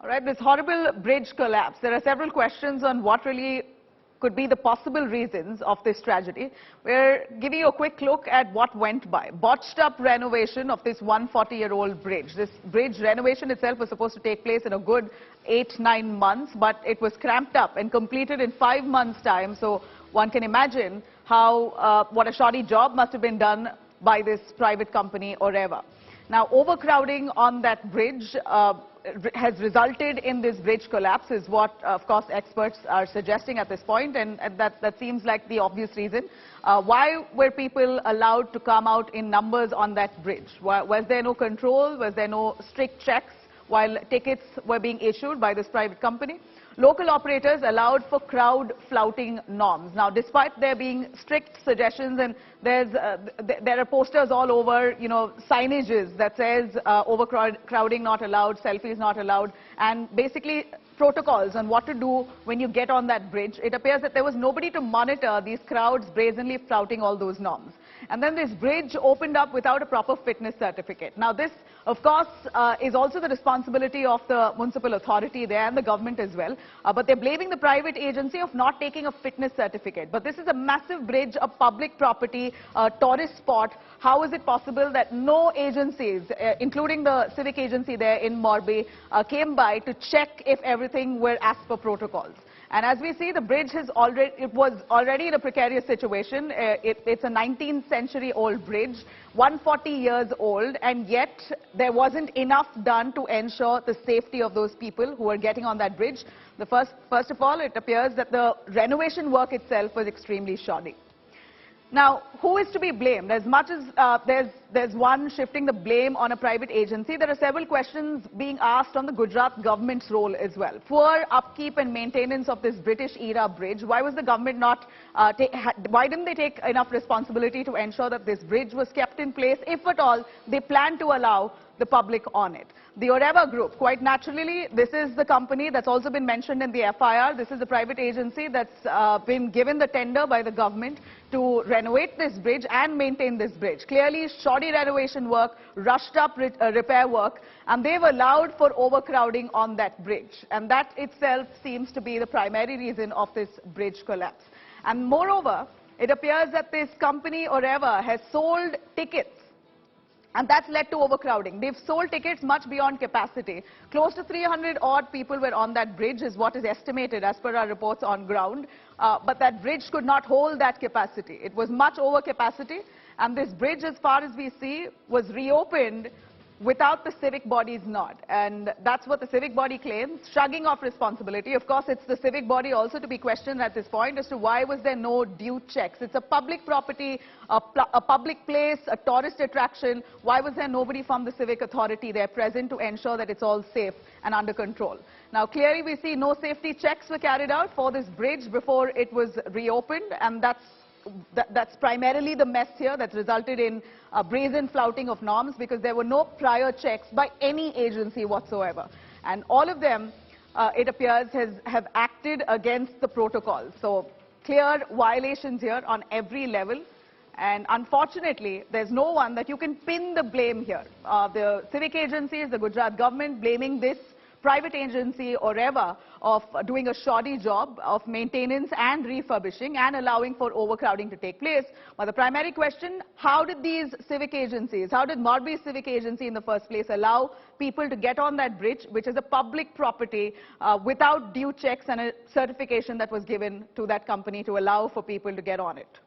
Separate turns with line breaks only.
All right, this horrible bridge collapse. There are several questions on what really could be the possible reasons of this tragedy. We're giving you a quick look at what went by. Botched up renovation of this 140-year-old bridge. This bridge renovation itself was supposed to take place in a good 8-9 months, but it was cramped up and completed in 5 months' time. So one can imagine how what a shoddy job must have been done by this private company or ever. Now, overcrowding on that bridge has resulted in this bridge collapse is what, of course, experts are suggesting at this point, and that seems like the obvious reason. Why were people allowed to come out in numbers on that bridge? Was there no control? Was there no strict checks while tickets were being issued by this private company? Local operators allowed for crowd flouting norms. Now, despite there being strict suggestions, and there are posters all over, signages that says overcrowding not allowed, selfies not allowed, and basically protocols on what to do when you get on that bridge, it appears that there was nobody to monitor these crowds brazenly flouting all those norms. And then this bridge opened up without a proper fitness certificate. Now, this, of course, is also the responsibility of the municipal authority there and the government as well. But they're blaming the private agency of not taking a fitness certificate. But this is a massive bridge, a public property, a tourist spot. How is it possible that no agencies, including the civic agency there in Morbi, came by to check if everything were as per protocols? And as we see, the bridge was already in a precarious situation. It's a 19th century old bridge, 140 years old, and yet there wasn't enough done to ensure the safety of those people who were getting on that bridge. First of all, it appears that the renovation work itself was extremely shoddy. Now, who is to be blamed? As much as there's one shifting the blame on a private agency, there are several questions being asked on the Gujarat government's role as well. Poor upkeep and maintenance of this British-era bridge. Why was the government not, why didn't they take enough responsibility to ensure that this bridge was kept in place, if at all they plan to allow the public on it? The Oreva Group, quite naturally, this is the company that's also been mentioned in the FIR. This is the private agency that's been given the tender by the government to renovate this bridge and maintain this bridge. Clearly, shoddy renovation work, rushed up repair work, and they've allowed for overcrowding on that bridge. And that itself seems to be the primary reason of this bridge collapse. And moreover, it appears that this company, Oreva, has sold tickets. And that's led to overcrowding. They've sold tickets much beyond capacity. Close to 300 odd people were on that bridge is what is estimated as per our reports on ground. But that bridge could not hold that capacity. It was much over capacity. And this bridge, as far as we see, was reopened without the civic body's nod. And that's what the civic body claims, shrugging off responsibility. Of course, it's the civic body also to be questioned at this point as to why was there no due checks. It's a public property, a public place, a tourist attraction. Why was there nobody from the civic authority there present to ensure that it's all safe and under control? Now, clearly we see no safety checks were carried out for this bridge before it was reopened, and that's primarily the mess here that's resulted in brazen flouting of norms, because there were no prior checks by any agency whatsoever. And all of them, it appears, have acted against the protocol. So clear violations here on every level. And unfortunately, there's no one that you can pin the blame here. The civic agencies, the Gujarat government blaming this private agency or ever of doing a shoddy job of maintenance and refurbishing and allowing for overcrowding to take place. But the primary question, how did these civic agencies, how did Morbi civic agency in the first place allow people to get on that bridge, which is a public property, without due checks and a certification that was given to that company to allow for people to get on it?